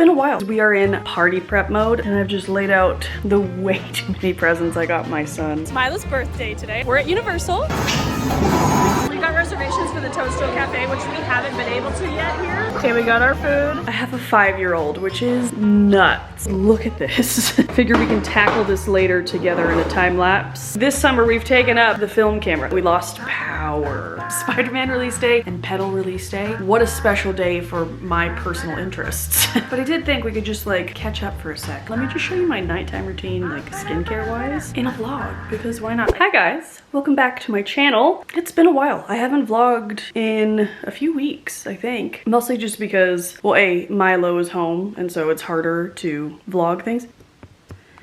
been a while. We are in party prep mode and I've just laid out the way too many presents I got my son. It's Milo's birthday today. We're at Universal. We got reservations for the Toasto Cafe, which we haven't been able to yet here. Okay, we got our food. I have a 5-year-old, which is nuts. Look at this. Figure we can tackle this later together in a time lapse. This summer we've taken up the film camera. We lost power. Spiderman release day and Petal release day. What a special day for my personal interests. But I did think we could just like catch up for a sec. Let me just show you my nighttime routine, like skincare wise, in a vlog, because why not? Hi guys, welcome back to my channel. It's been a while. I haven't vlogged in a few weeks, I think. Mostly just because, well, Milo is home and so it's harder to vlog things.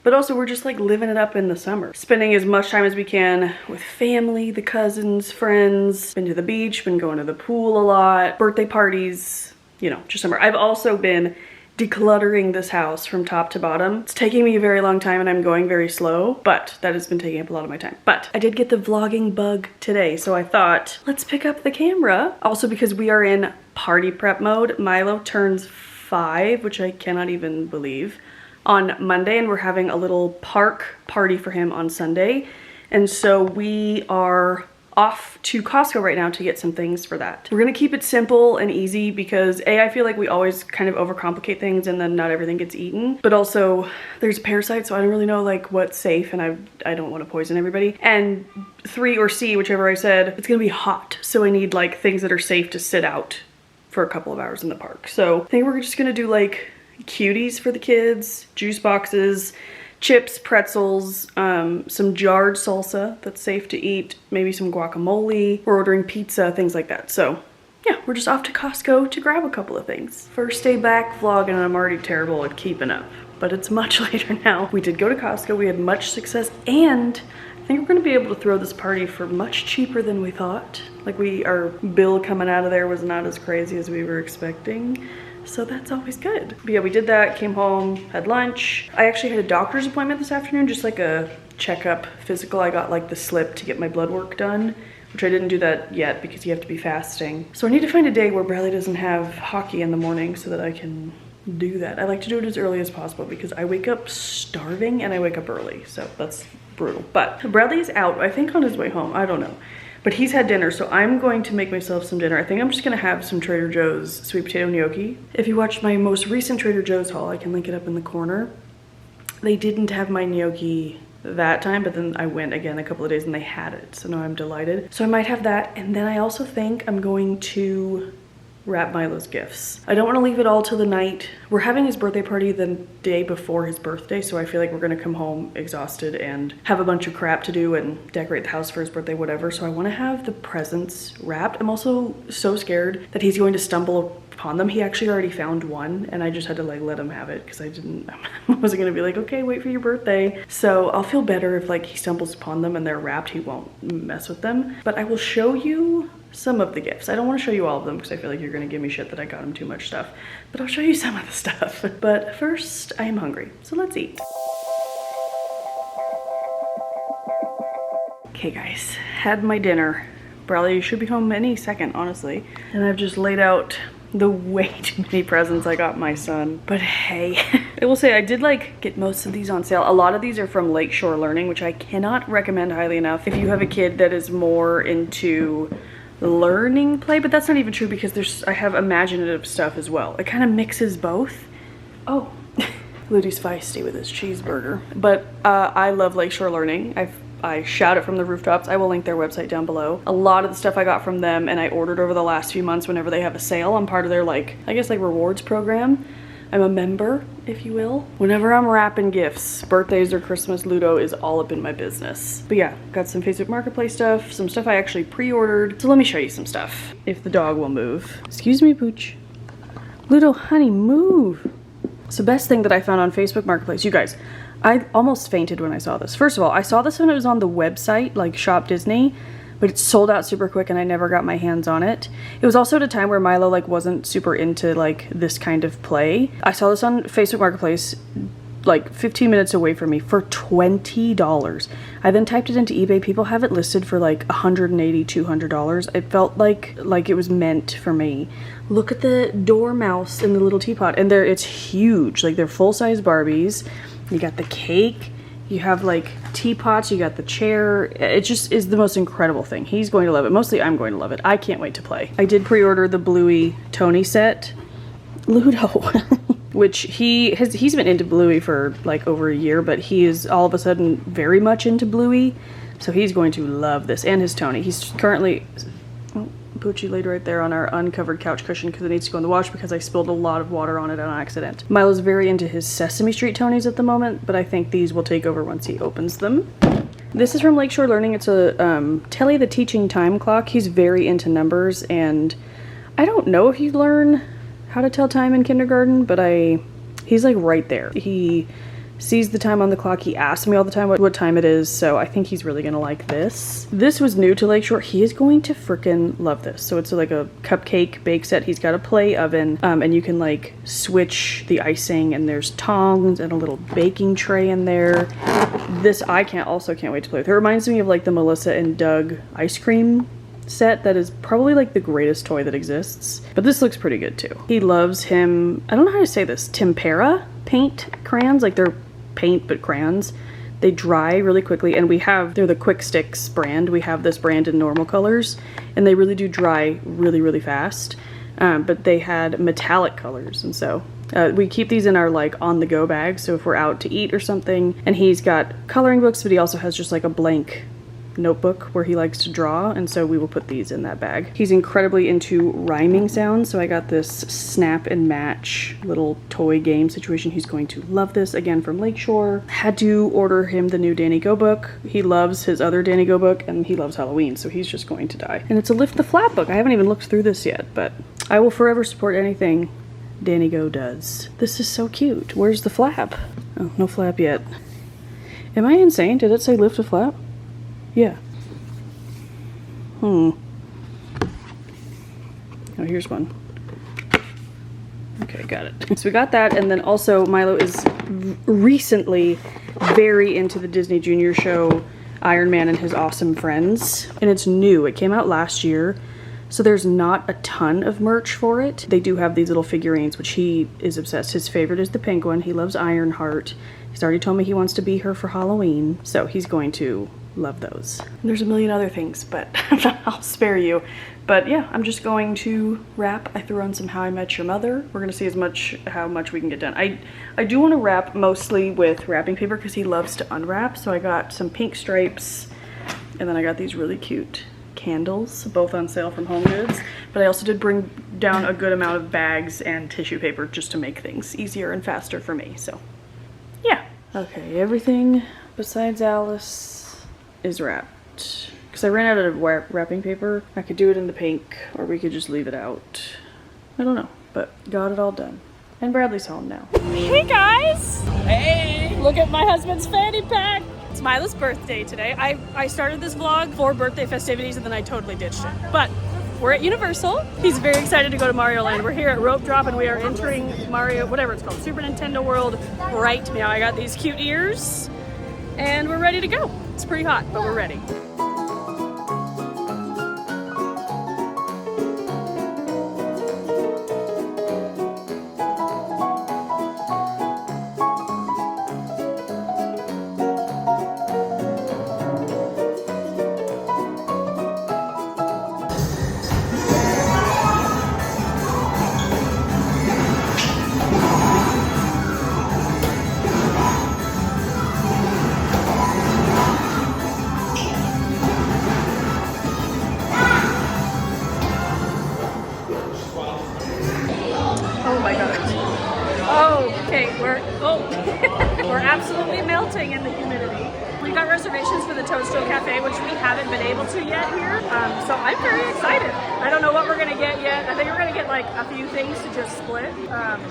But also we're just like living it up in the summer. Spending as much time as we can with family, the cousins, friends, been to the beach, been going to the pool a lot, birthday parties, you know, just summer. I've also been decluttering this house from top to bottom. It's taking me a very long time and I'm going very slow, but that has been taking up a lot of my time. But I did get the vlogging bug today, so I thought, let's pick up the camera. Also because we are in party prep mode. Milo turns 5, which I cannot even believe, on Monday, and we're having a little park party for him on Sunday. And so we are off to Costco right now to get some things for that. We're gonna keep it simple and easy because I feel like we always kind of overcomplicate things and then not everything gets eaten. But also there's a parasite, so I don't really know like what's safe and I don't want to poison everybody. And 3 or C, whichever I said, it's gonna be hot. So I need like things that are safe to sit out for a couple of hours in the park. So I think we're just gonna do like cuties for the kids, juice boxes, chips, pretzels, some jarred salsa that's safe to eat, maybe some guacamole. We're ordering pizza, things like that. So yeah, we're just off to Costco to grab a couple of things. First day back vlogging and I'm already terrible at keeping up, but it's much later now. We did go to Costco, we had much success, and I think we're gonna be able to throw this party for much cheaper than we thought. Like our bill coming out of there was not as crazy as we were expecting. So that's always good. But yeah, we did that, came home, had lunch. I actually had a doctor's appointment this afternoon, just like a checkup physical. I got like the slip to get my blood work done, which I didn't do that yet because you have to be fasting. So I need to find a day where Bradley doesn't have hockey in the morning so that I can do that. I like to do it as early as possible because I wake up starving and I wake up early. So that's brutal. But Bradley is out, I think on his way home, I don't know. But he's had dinner, so I'm going to make myself some dinner. I think I'm just gonna have some Trader Joe's sweet potato gnocchi. If you watched my most recent Trader Joe's haul, I can link it up in the corner. They didn't have my gnocchi that time, but then I went again a couple of days and they had it, so now I'm delighted. So I might have that, and then I also think I'm going to wrap Milo's gifts. I don't want to leave it all till the night. We're having his birthday party the day before his birthday, so I feel like we're gonna come home exhausted and have a bunch of crap to do and decorate the house for his birthday, whatever. So I want to have the presents wrapped. I'm also so scared that he's going to stumble upon them. He actually already found one and I just had to like let him have it because I wasn't gonna be like, okay, wait for your birthday. So I'll feel better if like he stumbles upon them and they're wrapped. He won't mess with them. But I will show you some of the gifts. I don't want to show you all of them because I feel like you're gonna give me shit that I got him too much stuff, but I'll show you some of the stuff. But first, I am hungry, so let's eat. Okay guys, had my dinner. Bradley should be home any second, honestly. And I've just laid out the way too many presents I got my son. But hey, I will say I did like get most of these on sale. A lot of these are from Lakeshore Learning, which I cannot recommend highly enough if you have a kid that is more into learning play, but that's not even true because I have imaginative stuff as well. It kind of mixes both. Oh, Ludy's feisty with his cheeseburger. But I love Lakeshore Learning. I shout it from the rooftops. I will link their website down below. A lot of the stuff I got from them and I ordered over the last few months whenever they have a sale. I'm part of their like, I guess like rewards program. I'm a member, if you will. Whenever I'm wrapping gifts, birthdays or Christmas, Ludo is all up in my business. But yeah, got some Facebook Marketplace stuff, some stuff I actually pre-ordered. So let me show you some stuff, if the dog will move. Excuse me, Pooch. Ludo, honey, move. So best thing that I found on Facebook Marketplace, you guys, I almost fainted when I saw this. First of all, I saw this when it was on the website, like Shop Disney, but it sold out super quick and I never got my hands on it. It was also at a time where Milo like wasn't super into like this kind of play. I saw this on Facebook Marketplace, like 15 minutes away from me for $20. I then typed it into eBay. People have it listed for like $180, $200. It felt like it was meant for me. Look at the dormouse in the little teapot, and it's huge. Like, they're full-size Barbies. You got the cake, you have like teapots, you got the chair. It just is the most incredible thing. He's going to love it. Mostly I'm going to love it. I can't wait to play. I did pre-order the Bluey Tony set. Ludo. Which he's been into Bluey for like over a year, but he is all of a sudden very much into Bluey. So he's going to love this, and his Tony. He's currently, oh, Poochie laid right there on our uncovered couch cushion because it needs to go in the wash because I spilled a lot of water on it on accident. Milo's very into his Sesame Street Tonys at the moment, but I think these will take over once he opens them. This is from Lakeshore Learning. It's a Telly the Teaching Time Clock. He's very into numbers, and I don't know if you learn how to tell time in kindergarten, but he's like right there. He sees the time on the clock. He asks me all the time what time it is, so I think he's really gonna like this. This was new to Lakeshore. He is going to freaking love this. So it's like a cupcake bake set. He's got a play oven, and you can like switch the icing, and there's tongs and a little baking tray in there. This I also can't wait to play with. It reminds me of like the Melissa and Doug ice cream set. That is probably like the greatest toy that exists, but this looks pretty good too. He loves him, I don't know how to say this, tempera paint crayons. Like, they're paint but crayons. They dry really quickly, and they're the Quick Sticks brand. We have this brand in normal colors, and they really do dry really, really fast. But they had metallic colors, and so we keep these in our like on the go bag. So if we're out to eat or something, and he's got coloring books, but he also has just like a blank notebook where he likes to draw, and so we will put these in that bag. He's incredibly into rhyming sounds, so I got this snap and match little toy game situation. He's going to love this, again from Lakeshore. Had to order him the new Danny Go book. He loves his other Danny Go book, and he loves Halloween, so he's just going to die. And it's a Lift the Flap book. I haven't even looked through this yet, but I will forever support anything Danny Go does. This is so cute. Where's the flap? Oh, no flap yet. Am I insane? Did it say lift a flap? Yeah. Oh, here's one. Okay, got it. So we got that, and then also Milo is recently very into the Disney Junior show Iron Man and His Awesome Friends, and it's new. It came out last year, so there's not a ton of merch for it. They do have these little figurines, which he is obsessed. His favorite is the penguin. He loves Ironheart. He's already told me he wants to be her for Halloween, so he's going to love those. And there's a million other things, but I'll spare you. But yeah, I'm just going to wrap. I threw on some How I Met Your Mother. We're gonna see how much we can get done. I do want to wrap mostly with wrapping paper because he loves to unwrap. So I got some pink stripes, and then I got these really cute candles, both on sale from Home Goods. But I also did bring down a good amount of bags and tissue paper just to make things easier and faster for me. So yeah. Okay, everything besides Alice is wrapped because I ran out of wrapping paper. I could do it in the pink, or we could just leave it out. I don't know, but got it all done. And Bradley's home now. Hey guys! Hey! Look at my husband's fanny pack! It's Milo's birthday today. I started this vlog for birthday festivities, and then I totally ditched it. But we're at Universal. He's very excited to go to Mario Land. We're here at Rope Drop, and we are entering Mario, whatever it's called, Super Nintendo World right now. I got these cute ears, and we're ready to go. It's pretty hot, but we're ready. We're absolutely melting in the humidity. We got reservations for the Toadstool Cafe, which we haven't been able to yet here. So I'm very excited. I don't know what we're gonna get yet. I think we're gonna get like a few things to just split,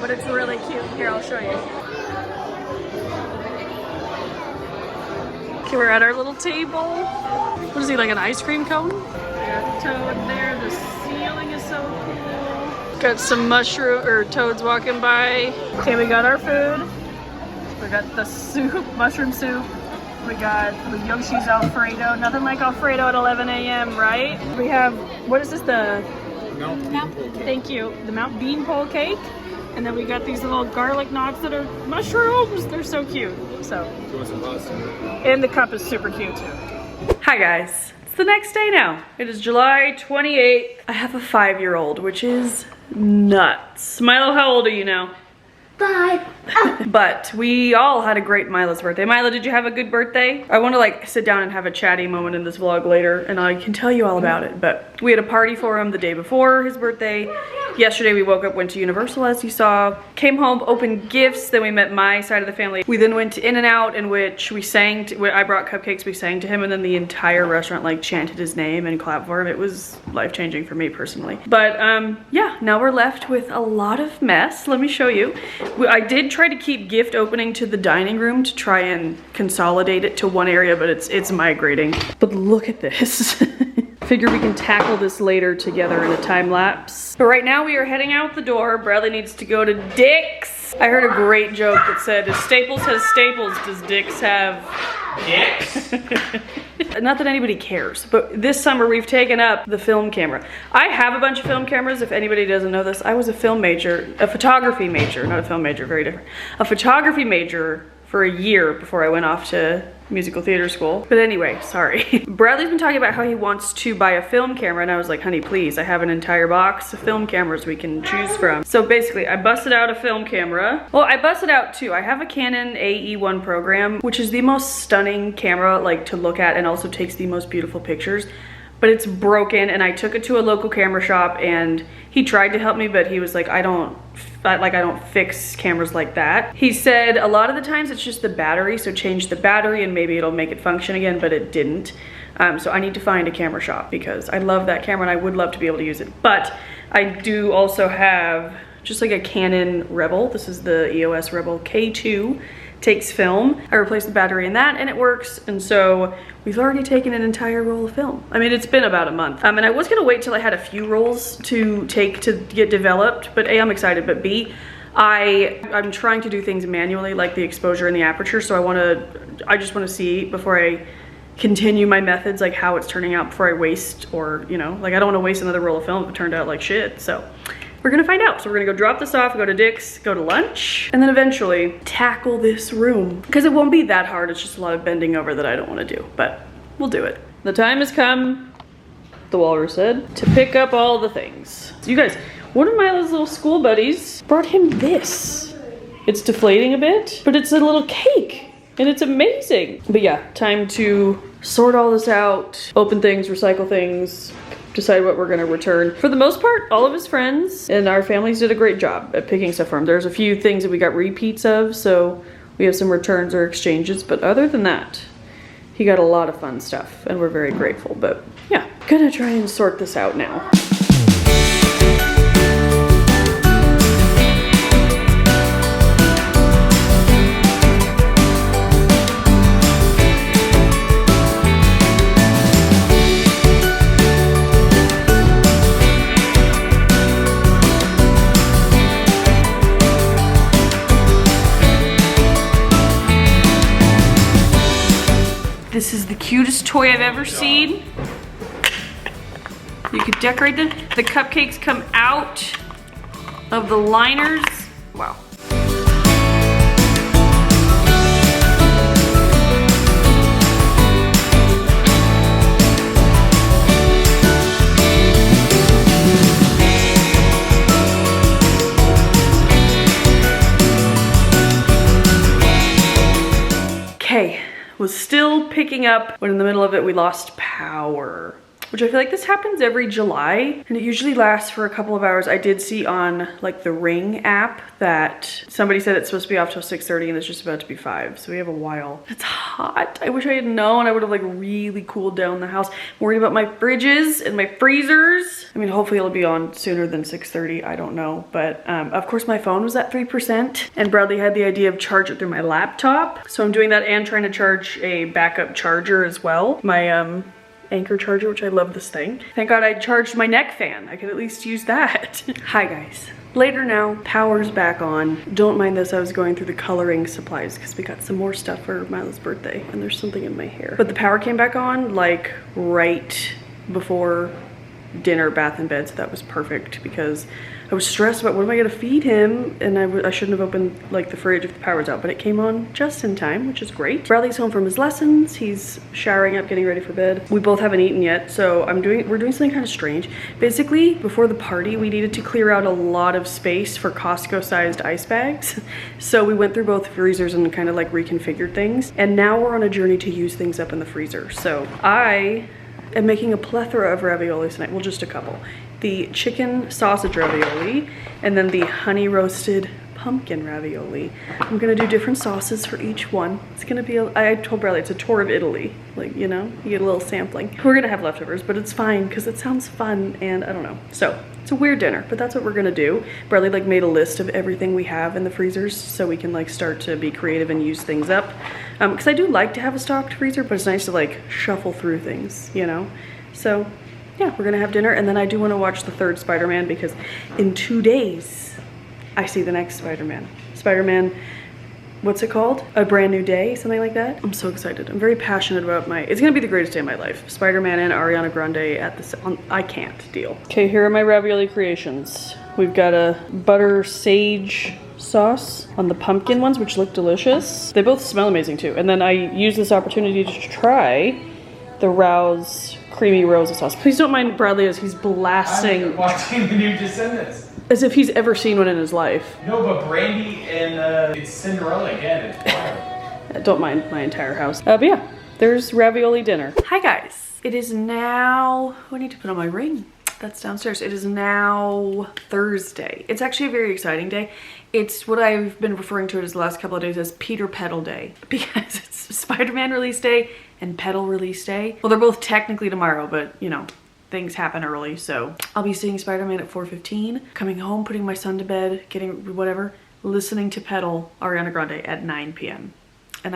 but it's really cute. Here, I'll show you. Okay, we're at our little table. What is he, like an ice cream cone? We got Toad there. The ceiling is so cool. Got some mushroom or toads walking by. Okay, we got our food. We got the soup, mushroom soup. We got the Yoshi's Alfredo. Nothing like Alfredo at 11 a.m., right? We have, what is this, the Mount Bean Pole. Thank you. The Mount Bean Pole cake. And then we got these little garlic knots that are mushrooms. They're so cute. So. And the cup is super cute too. Hi guys. It's the next day now. It is July 28th. I have a 5-year-old, which is nuts. Milo, how old are you now? 5. But we all had a great Milo's birthday. Milo, did you have a good birthday? I want to like sit down and have a chatty moment in this vlog later and I can tell you all about it. But we had a party for him the day before his birthday. Yesterday we woke up, went to Universal as you saw, came home, opened gifts, then we met my side of the family. We then went to In-N-Out in which we sang, I brought cupcakes, we sang to him, and then the entire restaurant like chanted his name and clapped for him. It was life-changing for me personally. But yeah, now we're left with a lot of mess. Let me show you. I did try to keep gift opening to the dining room to try and consolidate it to one area, but it's migrating. But look at this. Figure we can tackle this later together in a time lapse. But right now we are heading out the door. Bradley needs to go to Dick's. I heard a great joke that said, if Staples has staples, does Dick's have dicks? Not that anybody cares, but this summer we've taken up the film camera. I have a bunch of film cameras. If anybody doesn't know this, I was a photography major, not a film major, very different. A photography major for a year before I went off to musical theater school. But anyway, sorry. Bradley's been talking about how he wants to buy a film camera and I was like, honey, please, I have an entire box of film cameras we can choose from. So basically I busted out a film camera. Well, I busted out two. I have a Canon AE1 program, which is the most stunning camera like to look at and also takes the most beautiful pictures. But it's broken and I took it to a local camera shop and he tried to help me, but he was like, I don't fix cameras like that. He said a lot of the times it's just the battery, so change the battery and maybe it'll make it function again, but it didn't. So I need to find a camera shop because I love that camera and I would love to be able to use it. But I do also have just like a Canon Rebel. This is the EOS Rebel K2. Takes film. I replaced the battery in that and it works. And so we've already taken an entire roll of film. I mean, it's been about a month. And I was gonna wait till I had a few rolls to take to get developed, but A, I'm excited, but B, I'm trying to do things manually, like the exposure and the aperture. So I just wanna see before I continue my methods, like how it's turning out before I waste, or, you know, like I don't wanna waste another roll of film if it turned out like shit, so. We're gonna find out. So we're gonna go drop this off, go to Dick's, go to lunch, and then eventually tackle this room. Because it won't be that hard, it's just a lot of bending over that I don't wanna do, but we'll do it. The time has come, the walrus said, to pick up all the things. So you guys, one of Milo's little school buddies brought him this. It's deflating a bit, but it's a little cake, and it's amazing. But yeah, time to sort all this out, open things, recycle things, decide what we're gonna return. For the most part, all of his friends and our families did a great job at picking stuff for him. There's a few things that we got repeats of, so we have some returns or exchanges, but other than that, he got a lot of fun stuff and we're very grateful. But yeah, gonna try and sort this out now. This is the cutest toy I've ever seen. You could decorate them. The cupcakes come out of the liners. Wow. Okay. Was still picking up when in the middle of it we lost power, which I feel like this happens every July and it usually lasts for a couple of hours. I did see on like the Ring app that somebody said it's supposed to be off till 6:30 and it's just about to be 5, so we have a while. It's hot. I wish I had known. I would have like really cooled down the house. I'm worried about my fridges and my freezers. I mean, hopefully it'll be on sooner than 6:30. I don't know, but of course my phone was at 3% and Bradley had the idea of charge it through my laptop, so I'm doing that and trying to charge a backup charger as well. My Anchor charger, which I love this thing. Thank God I charged my neck fan. I could at least use that. Hi guys. Later now, power's back on. Don't mind this, I was going through the coloring supplies because we got some more stuff for Milo's birthday and there's something in my hair. But the power came back on like right before dinner, bath and bed, so that was perfect because I was stressed about what am I gonna feed him, and I shouldn't have opened like the fridge if the power's out, but it came on just in time, which is great. Bradley's home from his lessons. He's showering up, getting ready for bed. We both haven't eaten yet, so we're doing something kind of strange. Basically, before the party, we needed to clear out a lot of space for Costco-sized ice bags. So we went through both freezers and kind of like reconfigured things, and now we're on a journey to use things up in the freezer. So I'm making a plethora of ravioli tonight, well, just a couple. The chicken sausage ravioli, and then the honey roasted pumpkin ravioli. I'm gonna do different sauces for each one. It's gonna be, I told Bradley, it's a tour of Italy. Like, you know, you get a little sampling. We're gonna have leftovers, but it's fine because it sounds fun and I don't know. So it's a weird dinner, but that's what we're gonna do. Bradley like made a list of everything we have in the freezers so we can like start to be creative and use things up. Because I do like to have a stocked freezer, but it's nice to like shuffle through things, you know? So yeah, we're gonna have dinner, and then I do wanna watch the third Spider-Man because in 2 days, I see the next Spider-Man. Spider-Man, what's it called? A Brand New Day, something like that. I'm so excited. I'm very passionate about it's gonna be the greatest day of my life. Spider-Man and Ariana Grande at I can't deal. Okay, here are my ravioli creations. We've got a butter sage sauce on the pumpkin ones, which look delicious. They both smell amazing too. And then I use this opportunity to try the Rouse creamy rosa sauce. Please don't mind Bradley as he's blasting. I'm watching the new Descendants. As if he's ever seen one in his life. No, but Brandy and it's Cinderella again. It's wild. Don't mind my entire house. But yeah, there's ravioli dinner. Hi guys. It is now, I need to put on my ring. That's downstairs. It is now Thursday. It's actually a very exciting day. It's what I've been referring to it as the last couple of days as Peter Petal Day, because it's Spider-Man release day and Petal release day. Well, they're both technically tomorrow, but you know, things happen early. So I'll be seeing Spider-Man at 4:15, coming home, putting my son to bed, getting whatever, listening to Petal, Ariana Grande at 9 p.m. And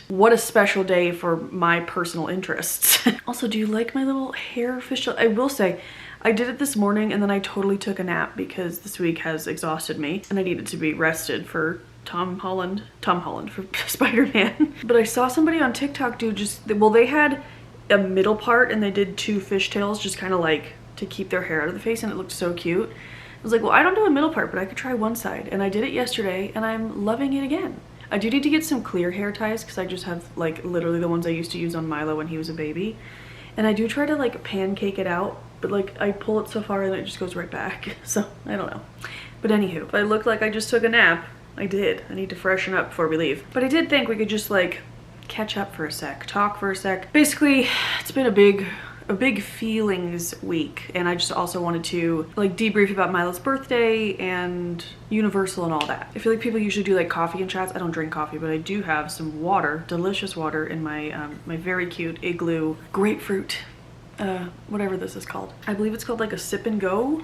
what a special day for my personal interests. Also, do you like my little hair fish? I will say, I did it this morning and then I totally took a nap because this week has exhausted me and I needed to be rested for Tom Holland for Spider-Man. But I saw somebody on TikTok do they had a middle part and they did 2 fishtails just kind of like to keep their hair out of the face, and it looked so cute. I was like, well, I don't do a middle part, but I could try one side. And I did it yesterday and I'm loving it again. I do need to get some clear hair ties because I just have like literally the ones I used to use on Milo when he was a baby. And I do try to like pancake it out, but like I pull it so far and it just goes right back. So I don't know. But anywho, if I look like I just took a nap, I did. I need to freshen up before we leave. But I did think we could just like catch up for a sec, talk for a sec. Basically, it's been a big feelings week, and I just also wanted to like debrief about Milo's birthday and Universal and all that. I feel like people usually do like coffee and chats. I don't drink coffee, but I do have some water, delicious water in my my very cute Igloo grapefruit, whatever this is called. I believe it's called like a sip and go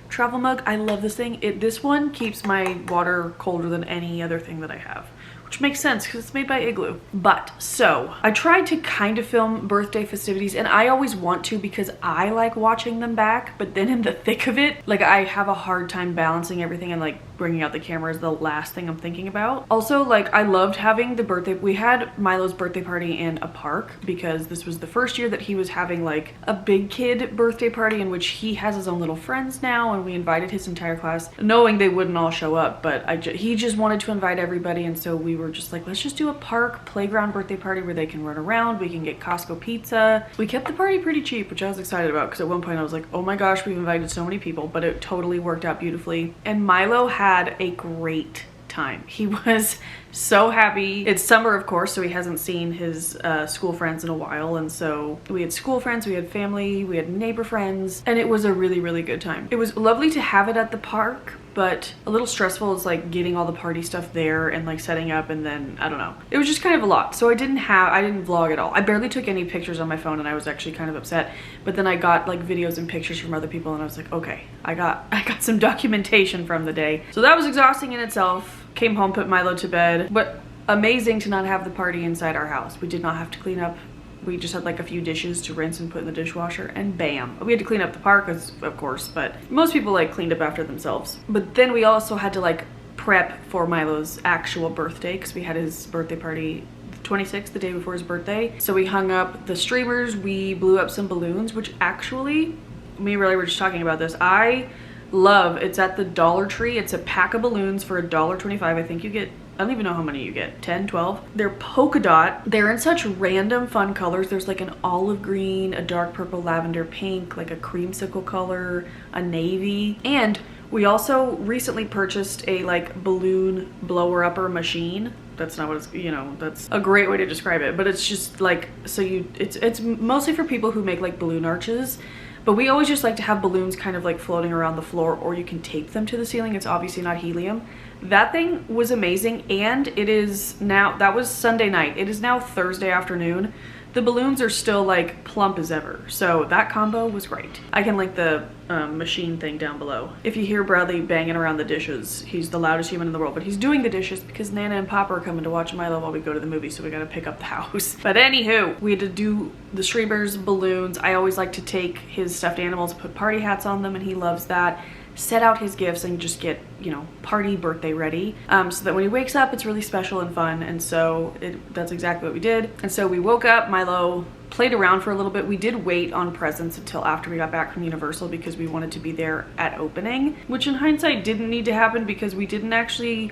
travel mug. I love this thing. This one keeps my water colder than any other thing that I have, which makes sense because it's made by Igloo. But so I tried to kind of film birthday festivities, and I always want to because I like watching them back, but then in the thick of it, like I have a hard time balancing everything, and like bringing out the camera is the last thing I'm thinking about. Also, like I loved having the birthday. We had Milo's birthday party in a park because this was the first year that he was having like a big kid birthday party in which he has his own little friends now, and we invited his entire class knowing they wouldn't all show up, but he just wanted to invite everybody, and so we were just like, let's just do a park playground birthday party where they can run around, we can get Costco pizza. We kept the party pretty cheap, which I was excited about because at one point I was like, oh my gosh, we've invited so many people, but it totally worked out beautifully. And Milo had a great time. He was so happy. It's summer, of course, so he hasn't seen his school friends in a while, and so we had school friends, we had family, we had neighbor friends, and it was a really, really good time. It was lovely to have it at the park, but a little stressful is like getting all the party stuff there and like setting up, and then I don't know. It was just kind of a lot. So I didn't vlog at all. I barely took any pictures on my phone, and I was actually kind of upset. But then I got like videos and pictures from other people, and I was like, okay, I got some documentation from the day. So that was exhausting in itself. Came home, put Milo to bed, but amazing to not have the party inside our house. We did not have to clean up We just had like a few dishes to rinse and put in the dishwasher, and bam. We had to clean up the park, of course, but most people like cleaned up after themselves. But then we also had to like prep for Milo's actual birthday, because we had his birthday party 26th, the day before his birthday. So we hung up the streamers, we blew up some balloons, which actually, me and Riley were just talking about this. I love, it's at the Dollar Tree. It's a pack of balloons for $1.25. I think you get, I don't even know how many you get, 10, 12. They're polka dot. They're in such random fun colors. There's like an olive green, a dark purple, lavender, pink, like a creamsicle color, a navy. And we also recently purchased a like balloon blower upper machine. That's not what it's, you know, that's a great way to describe it, but it's just like, so it's mostly for people who make like balloon arches. But we always just like to have balloons kind of like floating around the floor, or you can tape them to the ceiling. It's obviously not helium. That thing was amazing, and it is now, that was Sunday night. It is now Thursday afternoon. The balloons are still like plump as ever. So that combo was great. I can link the machine thing down below. If you hear Bradley banging around the dishes, he's the loudest human in the world, but he's doing the dishes because Nana and Papa are coming to watch Milo while we go to the movie, so we gotta pick up the house. But anywho, we had to do the streamers, balloons. I always like to take his stuffed animals, put party hats on them, and he loves that. Set out his gifts and just get, you know, party birthday ready, so that when he wakes up it's really special and fun. And so that's exactly what we did. And so we woke up, Milo played around for a little bit. We did wait on presents until after we got back from Universal because we wanted to be there at opening, which in hindsight didn't need to happen because we didn't actually,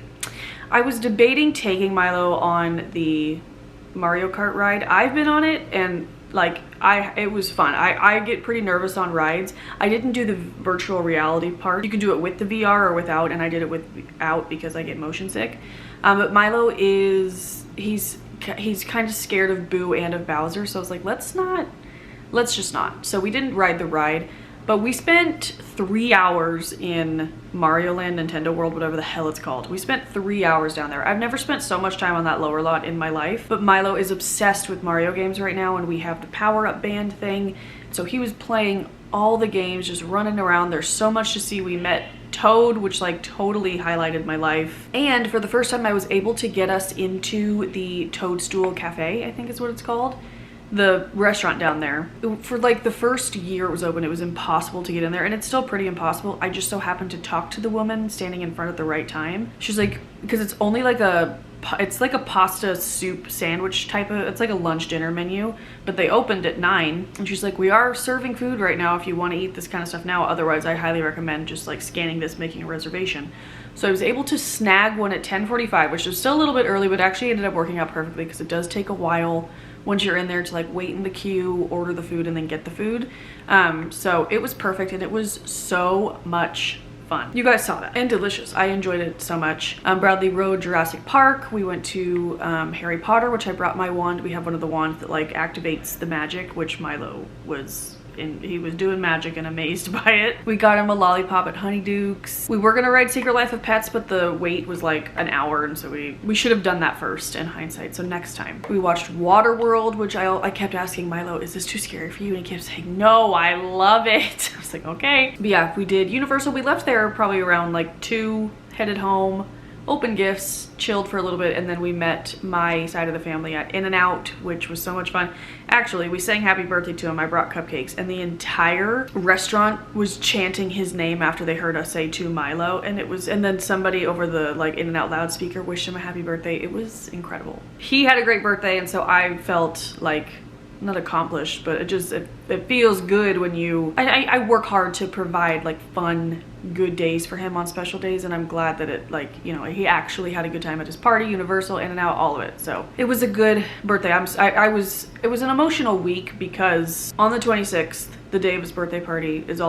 I was debating taking Milo on the Mario Kart ride. I've been on it and like it was fun. I get pretty nervous on rides. I didn't do the virtual reality part. You can do it with the VR or without, and I did it without because I get motion sick. But Milo is, he's kind of scared of Boo and of Bowser, so I was like, let's just not. So we didn't ride the ride, but we spent 3 hours in Mario Land, Nintendo World, whatever the hell it's called. We spent 3 hours down there. I've never spent so much time on that lower lot in my life, but Milo is obsessed with Mario games right now, and we have the power-up band thing. So he was playing all the games, just running around. There's so much to see. We met Toad, which like totally highlighted my life. And for the first time, I was able to get us into the Toadstool Cafe, I think is what it's called. The restaurant down there. For like the first year it was open, it was impossible to get in there, and it's still pretty impossible. I just so happened to talk to the woman standing in front at the right time. She's like, because it's only like it's like a pasta soup sandwich type of, it's like a lunch dinner menu, but they opened at 9, and she's like, we are serving food right now if you want to eat this kind of stuff now. Otherwise, I highly recommend just like scanning this, making a reservation. So I was able to snag one at 10:45, which is still a little bit early, but actually ended up working out perfectly because it does take a while once you're in there to like wait in the queue, order the food, and then get the food. So it was perfect, and it was so much fun. You guys saw that, and delicious. I enjoyed it so much. Bradley rode Jurassic Park. We went to Harry Potter, which I brought my wand. We have one of the wands that like activates the magic, which Milo was in, he was doing magic and amazed by it. We got him a lollipop at Honeyduke's. We were gonna ride Secret Life of Pets, but the wait was like an hour, and so we should have done that first in hindsight, so next time. We watched Waterworld, which I kept asking Milo, is this too scary for you? And he kept saying, no, I love it. I was like, okay. But yeah, we did Universal. We left there probably around like 2, headed home, opened gifts, chilled for a little bit, and then we met my side of the family at In-N-Out, which was so much fun. Actually, we sang happy birthday to him. I brought cupcakes, and the entire restaurant was chanting his name after they heard us say to Milo, and then somebody over the like In-N-Out loudspeaker wished him a happy birthday. It was incredible. He had a great birthday, and so I felt like not accomplished, but it feels good when you, I work hard to provide like fun, good days for him on special days, and I'm glad that it, like, you know, he actually had a good time at his party, Universal, In-N-Out, all of it. So it was a good birthday. It was an emotional week because on the 26th, the day of his birthday party, it is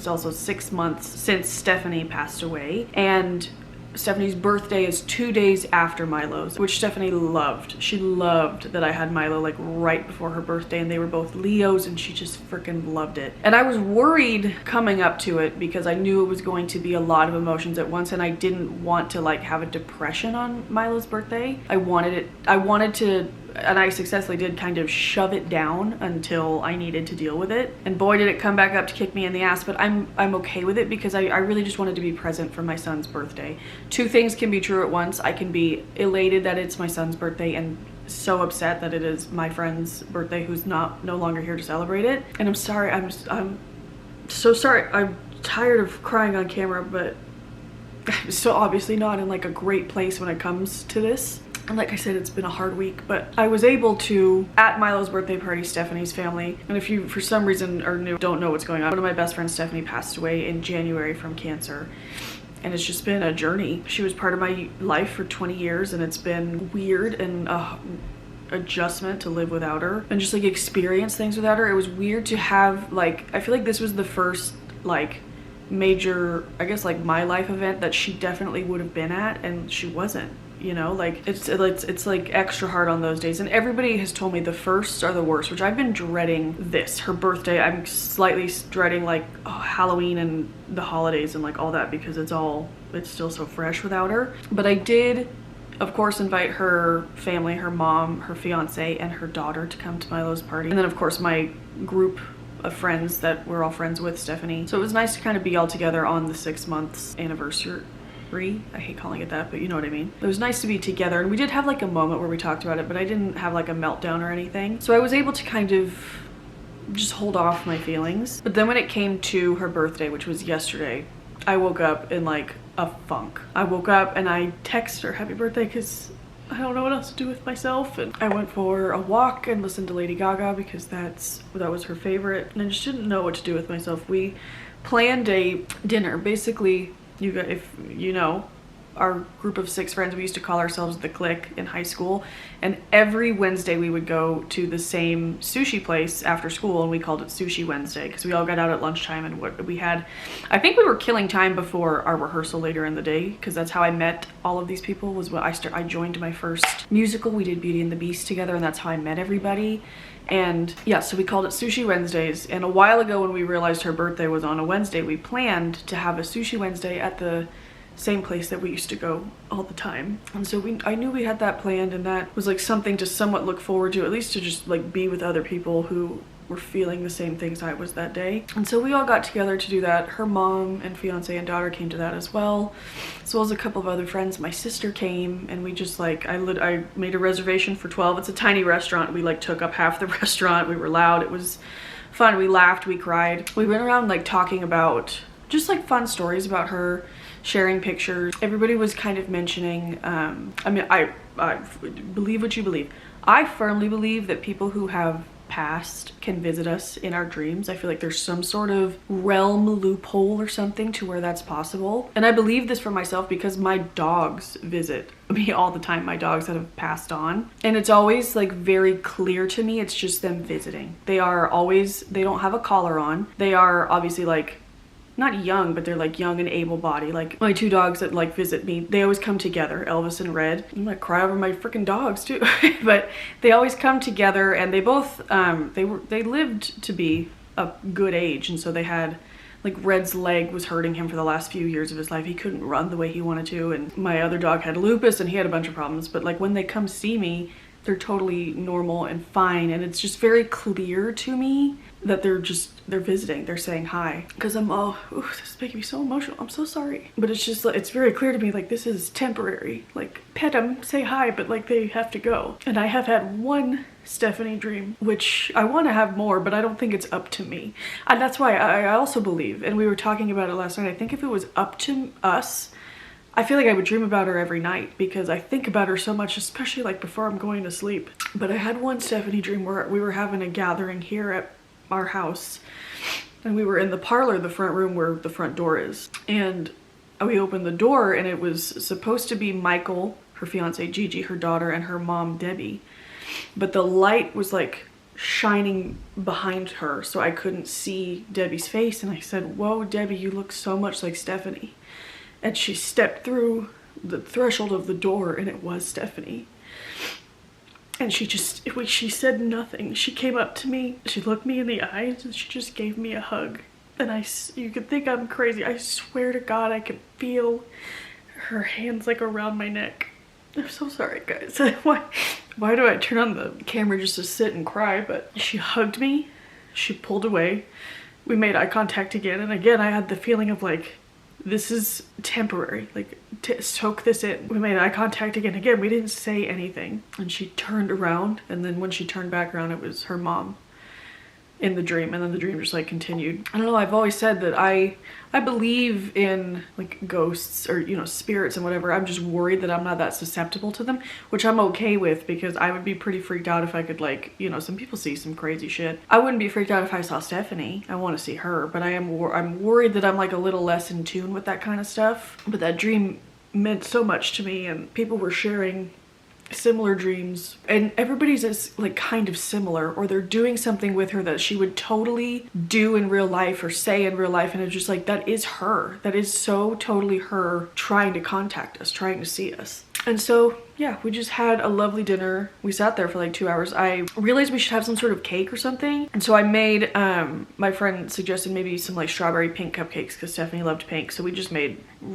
also 6 months since Stephanie passed away, and Stephanie's birthday is 2 days after Milo's, which Stephanie loved. She loved that I had Milo like right before her birthday, and they were both Leos, and she just freaking loved it. And I was worried coming up to it because I knew it was going to be a lot of emotions at once, and I didn't want to like have a depression on Milo's birthday. I wanted to, and I successfully did, kind of shove it down until I needed to deal with it. And boy, did it come back up to kick me in the ass, but I'm okay with it because I really just wanted to be present for my son's birthday. Two things can be true at once. I can be elated that it's my son's birthday and so upset that it is my friend's birthday who's no longer here to celebrate it. And I'm sorry, I'm so sorry. I'm tired of crying on camera, but I'm still obviously not in like a great place when it comes to this. And like I said, it's been a hard week, but I was able to, at Milo's birthday party, Stephanie's family, and if you for some reason don't know what's going on, one of my best friends, Stephanie, passed away in January from cancer. And it's just been a journey. She was part of my life for 20 years, and it's been weird and adjustment to live without her and just like experience things without her. It was weird to have like, I feel like this was the first like major, I guess like my life event that she definitely would have been at, and she wasn't. You know, like it's like extra hard on those days. And everybody has told me the firsts are the worst, which I've been dreading this. Her birthday, I'm slightly dreading like Halloween and the holidays and like all that, because it's still so fresh without her. But I did, of course, invite her family, her mom, her fiance, and her daughter to come to Milo's party. And then of course my group of friends that we're all friends with, Stephanie. So it was nice to kind of be all together on the 6 months anniversary. I hate calling it that, but you know what I mean. It was nice to be together, and we did have like a moment where we talked about it, but I didn't have like a meltdown or anything. So I was able to kind of just hold off my feelings. But then when it came to her birthday, which was yesterday, I woke up in like a funk. I woke up and I texted her happy birthday because I don't know what else to do with myself. And I went for a walk and listened to Lady Gaga because that was her favorite. And I just didn't know what to do with myself. We planned a dinner. Basically, if you know, our group of 6 friends, we used to call ourselves the Clique in high school, and every Wednesday we would go to the same sushi place after school, and we called it Sushi Wednesday because we all got out at lunchtime. And what we had, I think we were killing time before our rehearsal later in the day, because that's how I met all of these people. Was when I joined my first musical. We did Beauty and the Beast together, and that's how I met everybody. And yeah, so we called it Sushi Wednesdays. And a while ago, when we realized her birthday was on a Wednesday, we planned to have a Sushi Wednesday at the same place that we used to go all the time. And so I knew we had that planned, and that was like something to somewhat look forward to, at least to just like be with other people who were feeling the same things I was that day. And so we all got together to do that. Her mom and fiance and daughter came to that as well as a couple of other friends. My sister came, and we just like, I made a reservation for 12. It's a tiny restaurant. We like took up half the restaurant. We were loud. It was fun. We laughed, we cried. We went around like talking about just like fun stories about her, sharing pictures. Everybody was kind of mentioning, I mean, I believe what you believe. I firmly believe that people who have passed can visit us in our dreams. I feel like there's some sort of realm loophole or something to where that's possible. And I believe this for myself because my dogs visit me all the time, my dogs that have passed on. And it's always like very clear to me, it's just them visiting. They don't have a collar on. They are obviously like, not young, but they're like young and able-bodied. Like my 2 dogs that like visit me, they always come together, Elvis and Red. I'm gonna cry over my freaking dogs too. But they always come together, and they both they lived to be a good age, and so they had like Red's leg was hurting him for the last few years of his life. He couldn't run the way he wanted to, and my other dog had lupus and he had a bunch of problems. But like when they come see me, they're totally normal and fine, and it's just very clear to me that they're visiting, they're saying hi. Because this is making me so emotional, I'm so sorry. But it's just, it's very clear to me, like this is temporary. Like pet them, say hi, but like they have to go. And I have had one Stephanie dream, which I want to have more, but I don't think it's up to me. And that's why I also believe, and we were talking about it last night, I think if it was up to us, I feel like I would dream about her every night because I think about her so much, especially like before I'm going to sleep. But I had one Stephanie dream where we were having a gathering here at our house, and we were in the parlor, the front room where the front door is. And we opened the door, and it was supposed to be Michael, her fiance Gigi, her daughter, and her mom Debbie. But the light was like shining behind her, so I couldn't see Debbie's face. And I said, "Whoa, Debbie, you look so much like Stephanie." And she stepped through the threshold of the door, and it was Stephanie. And she said nothing. She came up to me, she looked me in the eyes, and she just gave me a hug. And you could think I'm crazy. I swear to God, I could feel her hands like around my neck. I'm so sorry, guys. Why do I turn on the camera just to sit and cry? But she hugged me, she pulled away. We made eye contact again, and again I had the feeling of like, this is temporary. Like, soak this in. We made eye contact again. Again, we didn't say anything. And she turned around, and then when she turned back around, it was her mom in the dream, and then the dream just like continued. I don't know, I've always said that I believe in like ghosts or, you know, spirits and whatever. I'm just worried that I'm not that susceptible to them, which I'm okay with, because I would be pretty freaked out if I could, like, you know, some people see some crazy shit. I wouldn't be freaked out if I saw Stephanie. I want to see her, but I'm worried that I'm like a little less in tune with that kind of stuff. But that dream meant so much to me, and people were sharing similar dreams, and everybody's is like kind of similar, or they're doing something with her that she would totally do in real life or say in real life, and it's just like, that is her. That is so totally her trying to contact us, trying to see us. And so yeah, we just had a lovely dinner. We sat there for like 2 hours. I realized we should have some sort of cake or something, and so I made my friend suggested maybe some like strawberry pink cupcakes, because Stephanie loved pink. So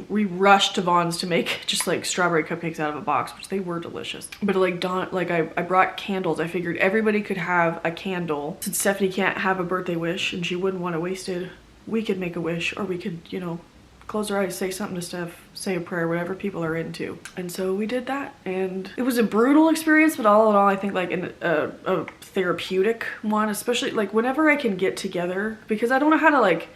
we rushed to Vaughn's to make just like strawberry cupcakes out of a box, which they were delicious. But like I brought candles. I figured everybody could have a candle. Since Stephanie can't have a birthday wish and she wouldn't want to waste it, we could make a wish, or we could, you know, close our eyes, say something to Steph, say a prayer, whatever people are into. And so we did that, and it was a brutal experience, but all in all, I think like a therapeutic one, especially like whenever I can get together, because I don't know how to, like,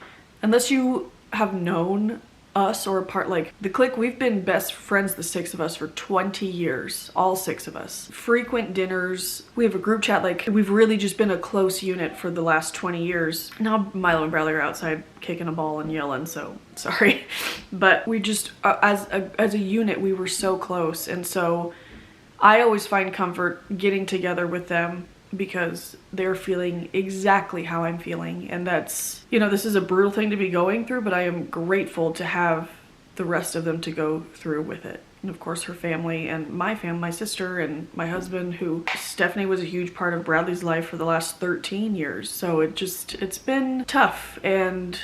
unless you have known us or part, like the clique, we've been best friends, the 6 of us, for 20 years, all 6 of us. Frequent dinners, we have a group chat, like we've really just been a close unit for the last 20 years. Now Milo and Bradley are outside kicking a ball and yelling, so sorry. But we just, as a unit, we were so close, and so I always find comfort getting together with them, because they're feeling exactly how I'm feeling. And that's, you know, this is a brutal thing to be going through, but I am grateful to have the rest of them to go through with it. And of course her family and my family, my sister and my husband, who Stephanie was a huge part of Bradley's life for the last 13 years. So it's been tough. And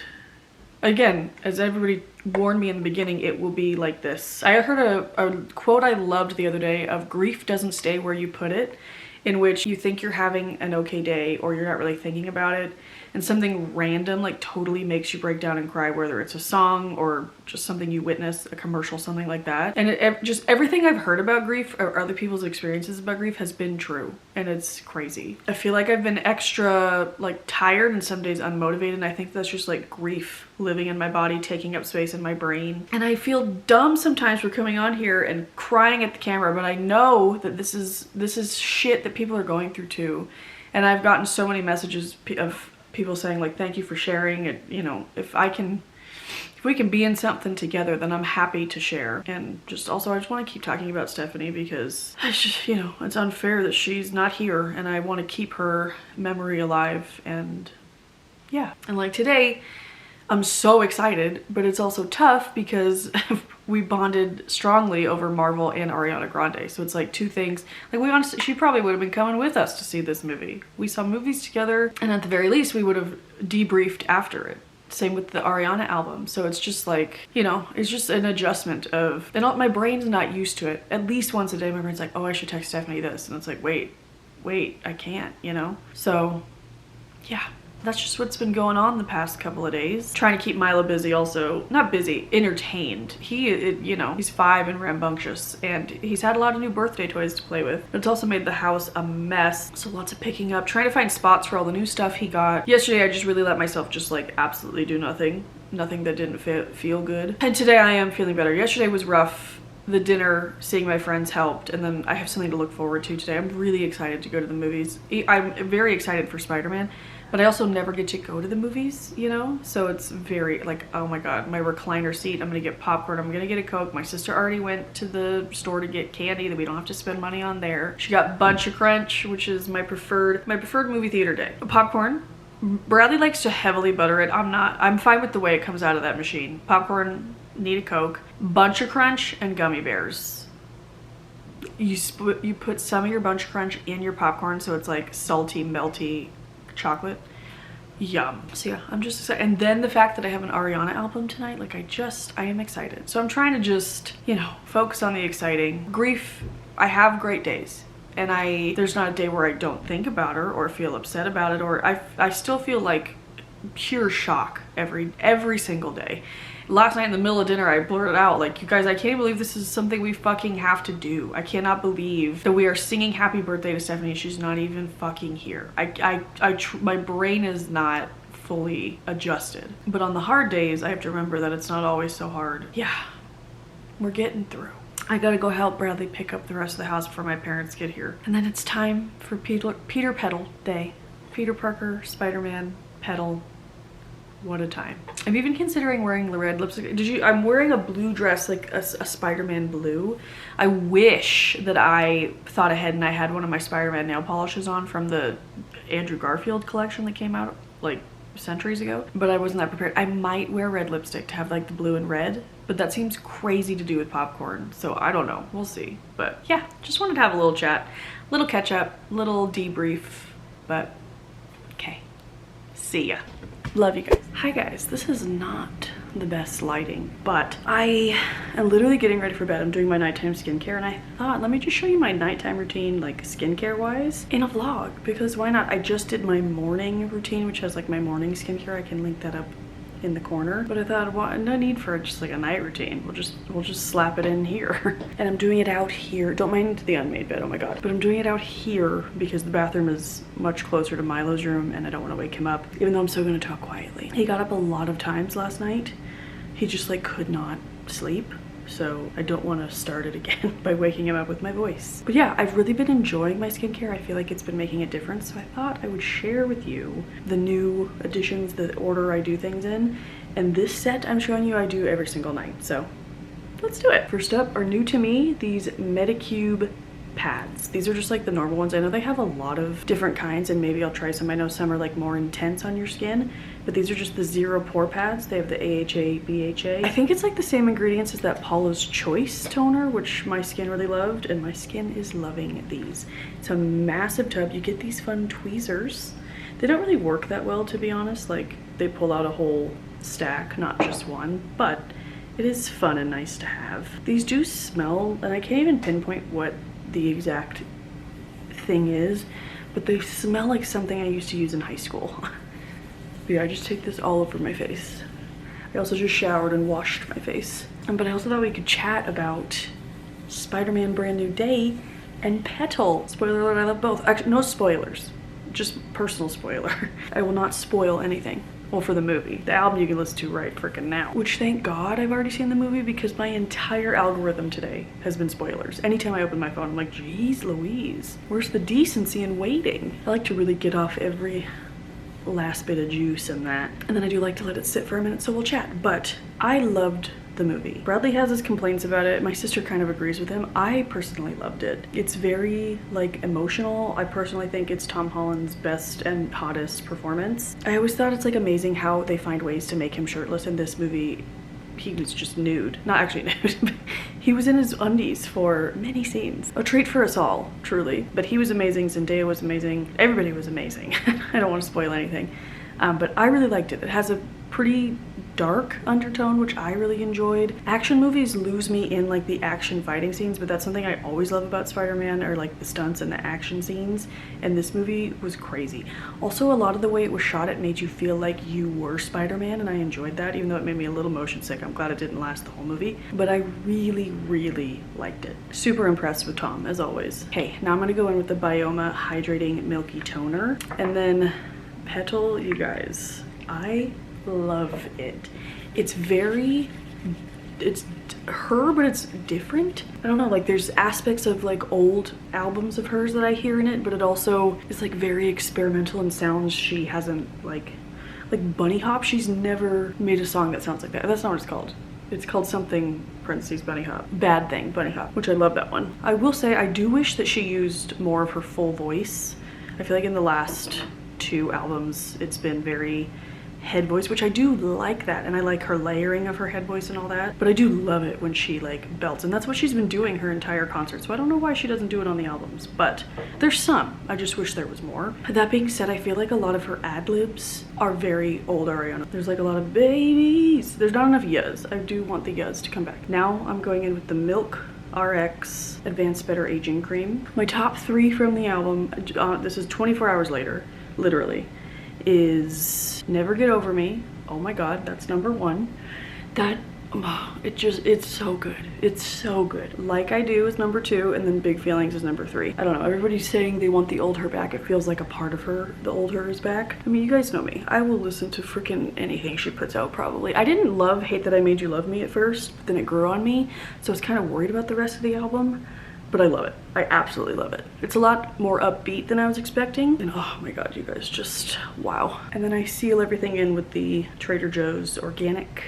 again, as everybody warned me in the beginning, it will be like this. I heard a quote I loved the other day of, grief doesn't stay where you put it, in which you think you're having an okay day, or you're not really thinking about it, and something random like totally makes you break down and cry, whether it's a song or just something you witness, a commercial, something like that. And just everything I've heard about grief or other people's experiences about grief has been true, and it's crazy. I feel like I've been extra like tired and some days unmotivated, and I think that's just like grief living in my body, taking up space in my brain. And I feel dumb sometimes for coming on here and crying at the camera, but I know that this is shit that people are going through too. And I've gotten so many messages of people saying like, thank you for sharing it. You know, if we can be in something together, then I'm happy to share. And just also, I just want to keep talking about Stephanie, because it's just, you know, it's unfair that she's not here, and I want to keep her memory alive. And yeah, and like today, I'm so excited, but it's also tough because we bonded strongly over Marvel and Ariana Grande. So it's like two things. Like, we honestly, she probably would have been coming with us to see this movie. We saw movies together, and at the very least, we would have debriefed after it. Same with the Ariana album. So it's just like, you know, it's just an adjustment of, and my brain's not used to it. At least once a day, my brain's like, oh, I should text Stephanie this. And it's like, wait, I can't, you know? So yeah. That's just what's been going on the past couple of days. Trying to keep Milo busy also. Not busy, entertained. You know, he's 5 and rambunctious, and he's had a lot of new birthday toys to play with. But it's also made the house a mess. So lots of picking up, trying to find spots for all the new stuff he got. Yesterday, I just really let myself just like absolutely do nothing. Nothing that didn't feel good. And today I am feeling better. Yesterday was rough. The dinner, seeing my friends helped, and then I have something to look forward to today. I'm really excited to go to the movies. I'm very excited for Spiderman. But I also never get to go to the movies, you know? So it's very, like, oh my god, my recliner seat, I'm gonna get popcorn, I'm gonna get a Coke. My sister already went to the store to get candy that we don't have to spend money on there. She got Bunch of Crunch, which is my preferred movie theater day. Popcorn. Bradley likes to heavily butter it. I'm not. I'm fine with the way it comes out of that machine. Popcorn, need a Coke. Bunch of Crunch and gummy bears. You put some of your Bunch of Crunch in your popcorn, so it's like salty, melty chocolate. Yum. So yeah, I'm just excited. And then the fact that I have an Ariana album tonight, like I am excited. So I'm trying to just, you know, focus on the exciting. Grief, I have great days, and there's not a day where I don't think about her or feel upset about it, or I still feel like pure shock every single day. Last night in the middle of dinner, I blurted out, like, you guys, I can't believe this is something we fucking have to do. I cannot believe that we are singing happy birthday to Stephanie. She's not even fucking here. My brain is not fully adjusted. But on the hard days, I have to remember that it's not always so hard. Yeah, we're getting through. I gotta go help Bradley pick up the rest of the house before my parents get here. And then it's time for Peter Petal Day. Peter Parker, Spider-Man, Petal. What a time. I'm even considering wearing the red lipstick. I'm wearing a blue dress, like a Spider-Man blue. I wish that I thought ahead and I had one of my Spider-Man nail polishes on from the Andrew Garfield collection that came out like centuries ago, but I wasn't that prepared. I might wear red lipstick to have like the blue and red, but that seems crazy to do with popcorn, so I don't know. We'll see. But yeah, just wanted to have a little chat, little catch up, little debrief, but okay. See ya. Love you guys. Hi guys, this is not the best lighting, but I am literally getting ready for bed. I'm doing my nighttime skincare, and I thought, let me just show you my nighttime routine, like skincare wise, in a vlog, because why not? I just did my morning routine, which has like my morning skincare. I can link that up in the corner, but I thought, well, no need for just like a night routine. We'll just slap it in here. And I'm doing it out here. Don't mind the unmade bed, oh my god. But I'm doing it out here because the bathroom is much closer to Milo's room and I don't want to wake him up, even though I'm still gonna talk quietly. He got up a lot of times last night. He just like could not sleep. So I don't want to start it again by waking him up with my voice. But yeah, I've really been enjoying my skincare. I feel like it's been making a difference. So I thought I would share with you the new additions, the order I do things in. And this set I'm showing you I do every single night. So let's do it. First up are new to me, these Medicube pads. These are just like the normal ones. I know they have a lot of different kinds and maybe I'll try some. I know some are like more intense on your skin, but these are just the zero pore pads. They have the AHA, BHA. I think it's like the same ingredients as that Paula's Choice toner, which my skin really loved, and my skin is loving these. It's a massive tub. You get these fun tweezers. They don't really work that well, to be honest. Like they pull out a whole stack, not just one, but it is fun and nice to have. These do smell, and I can't even pinpoint what the exact thing is, but they smell like something I used to use in high school. But yeah, I just take this all over my face. I also just showered and washed my face. But I also thought we could chat about Spider-Man Brand New Day and Petal. Spoiler alert, I love both. Actually, no spoilers, just personal spoiler. I will not spoil anything. Well, for the movie. The album you can listen to right freaking now. Which, thank God I've already seen the movie, because my entire algorithm today has been spoilers. Anytime I open my phone, I'm like, geez Louise, where's the decency in waiting? I like to really get off every last bit of juice in that. And then I do like to let it sit for a minute, so we'll chat. But I loved the movie. Bradley has his complaints about it. My sister kind of agrees with him. I personally loved it. It's very like emotional. I personally think it's Tom Holland's best and hottest performance. I always thought it's like amazing how they find ways to make him shirtless. In this movie, he was just nude. Not actually nude, but he was in his undies for many scenes. A treat for us all, truly. But he was amazing, Zendaya was amazing, everybody was amazing. I don't want to spoil anything. But I really liked it. It has a pretty dark undertone, which I really enjoyed. Action movies lose me in like the action fighting scenes, but that's something I always love about Spider-Man, are like the stunts and the action scenes, and this movie was crazy. Also, a lot of the way it was shot, it made you feel like you were Spider-Man, and I enjoyed that, even though it made me a little motion sick. I'm glad it didn't last the whole movie, but I really, really liked it. Super impressed with Tom, as always. Okay, now I'm gonna go in with the Bioma Hydrating Milky Toner, and then Petal, you guys, I love it. It's her, but it's different. I don't know, like there's aspects of like old albums of hers that I hear in it, but it also is like very experimental in sounds she hasn't like Bunny Hop. She's never made a song that sounds like that. That's not what it's called. It's called something parentheses Bunny Hop. Bad Thing Bunny Hop, which I love that one. I will say I do wish that she used more of her full voice. I feel like in the last two albums it's been very head voice, which I do like that, and I like her layering of her head voice and all that, but I do love it when she like belts, and that's what she's been doing her entire concert, so I don't know why she doesn't do it on the albums, but there's some. I just wish there was more. That being said, I feel like a lot of her ad-libs are very old Ariana. There's like a lot of babies. There's not enough yas. I do want the yas to come back. Now I'm going in with the Milk RX Advanced Better Aging Cream. My top three from the album, this is 24 hours later, literally, is Never Get Over Me. Oh my god, that's number one. That, oh, it's so good. It's so good. Like I Do is number 2, and then Big Feelings is number 3. I don't know, everybody's saying they want the old her back. It feels like a part of her, the old her is back. I mean, you guys know me. I will listen to freaking anything she puts out probably. I didn't love Hate That I Made You Love Me at first, but then it grew on me. So I was kind of worried about the rest of the album, but I love it. I absolutely love it. It's a lot more upbeat than I was expecting. And oh my God, you guys, just wow. And then I seal everything in with the Trader Joe's organic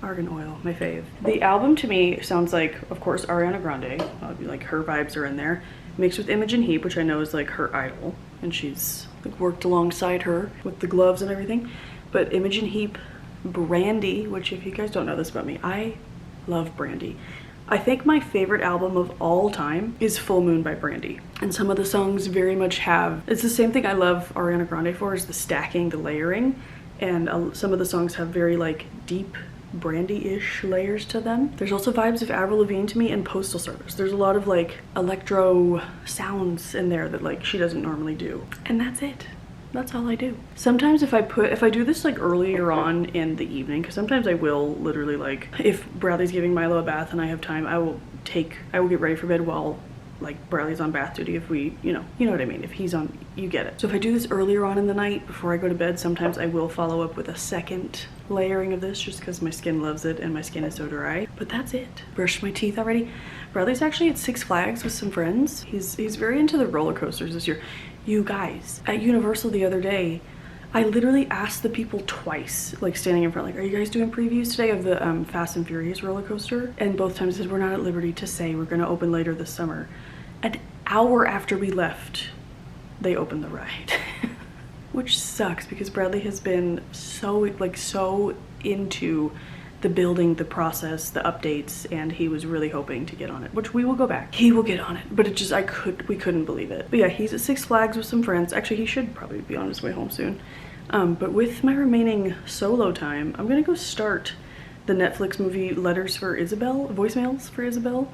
argan oil, my fave. The album to me sounds like, of course, Ariana Grande. Like her vibes are in there. Mixed with Imogen Heap, which I know is like her idol. And she's like worked alongside her with the gloves and everything. But Imogen Heap, Brandy, which if you guys don't know this about me, I love Brandy. I think my favorite album of all time is Full Moon by Brandy. And some of the songs very much have, it's the same thing I love Ariana Grande for, is the stacking, the layering. And some of the songs have very like deep Brandy-ish layers to them. There's also vibes of Avril Lavigne to me and Postal Service. There's a lot of like electro sounds in there that like she doesn't normally do. And that's it. That's all I do. Sometimes if I do this like earlier on in the evening, because sometimes I will literally like, if Bradley's giving Milo a bath and I have time, I will get ready for bed while like Bradley's on bath duty. If we, you know what I mean, if he's on, you get it. So if I do this earlier on in the night before I go to bed, sometimes I will follow up with a second layering of this just because my skin loves it and my skin is so dry. But that's it. Brushed my teeth already. Bradley's actually at Six Flags with some friends. He's very into the roller coasters this year. You guys, at Universal the other day, I literally asked the people twice, like standing in front, like, are you guys doing previews today of the Fast and Furious roller coaster? And both times said, we're not at liberty to say, we're gonna open later this summer. An hour after we left, they opened the ride. Which sucks because Bradley has been so into the building, the process, the updates, and he was really hoping to get on it, which we will go back. He will get on it, but it just, we couldn't believe it. But yeah, he's at Six Flags with some friends. Actually, he should probably be on his way home soon. But with my remaining solo time, I'm gonna go start the Netflix movie Letters for Isabel, Voicemails for Isabel.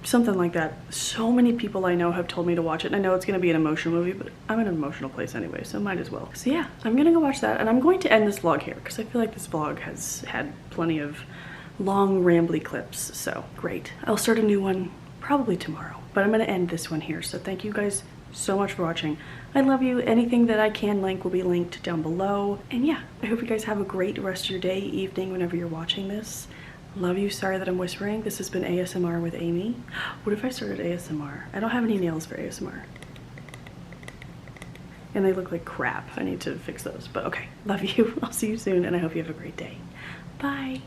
Something like that. So many people I know have told me to watch it. And I know it's gonna be an emotional movie, but I'm in an emotional place anyway, so might as well. So yeah, I'm gonna go watch that, and I'm going to end this vlog here because I feel like this vlog has had plenty of long rambly clips, so great. I'll start a new one probably tomorrow, but I'm gonna end this one here. So thank you guys so much for watching. I love you. Anything that I can link will be linked down below. And yeah, I hope you guys have a great rest of your day, evening, whenever you're watching this. Love you. Sorry that I'm whispering. This has been ASMR with Amy. What if I started ASMR? I don't have any nails for ASMR. And they look like crap. I need to fix those, but okay. Love you. I'll see you soon, and I hope you have a great day. Bye.